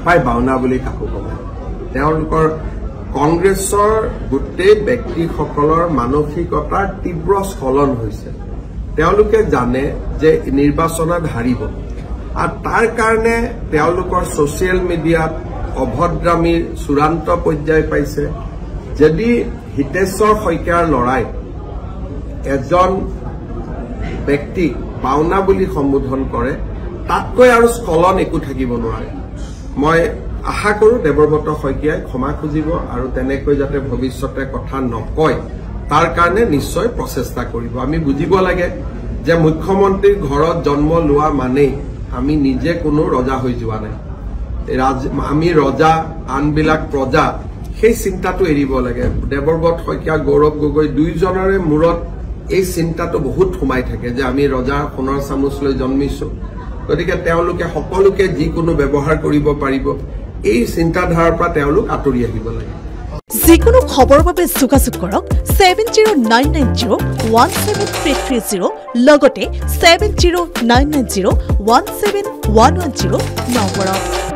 নাপায় বাওনা বুলি কাকো ক'ব তেওঁলোকৰ কংগ্ৰেছৰ গোটেই ব্যক্তিসকলৰ মানসিকতাৰ তীব্ৰ স্খলন হৈছে তেওঁলোকে জানে যে নিৰ্বাচনত হাৰিব আৰু তাৰ কাৰণে তেওঁলোকৰ ছ'চিয়েল মিডিয়াত অভদ্ৰামীৰ চূড়ান্ত পৰ্যায় পাইছে যদি হিতেশ্বৰ শইকীয়াৰ লৰাই এজন ব্যক্তিক বাওনা বুলি সম্বোধন কৰে তাতকৈ আৰু স্খলন একো থাকিব নোৱাৰে মই আশা কৰোঁ দেৱব্ৰত শইকীয়াই ক্ষমা খুজিব আৰু তেনেকৈ যাতে ভৱিষ্যতে কথা নকয় তাৰ কাৰণে নিশ্চয় প্ৰচেষ্টা কৰিব আমি বুজিব লাগে যে মুখ্যমন্ত্ৰীৰ ঘৰত জন্ম লোৱা মানেই আমি নিজে কোনো ৰজা হৈ যোৱা নাই আমি ৰজা আনবিলাক প্ৰজা সেই চিন্তাটো এৰিব লাগে দেৱব্ৰত শইকীয়া গৌৰৱ গগৈ দুইজনৰে মূৰত এই চিন্তাটো বহুত সোমাই থাকে যে আমি ৰজা সোণৰ চামুচ লৈ জন্মিছো গতিকে তেওঁলোকে সকলোকে যিকোনো ব্যৱহাৰ কৰিব পাৰিব এই চিন্তাধাৰাৰ পৰা তেওঁলোক আঁতৰি আহিব লাগে যিকোনো খবৰৰ বাবে যোগাযোগ কৰক 7099017330 লগতে 7099017110 নম্বৰত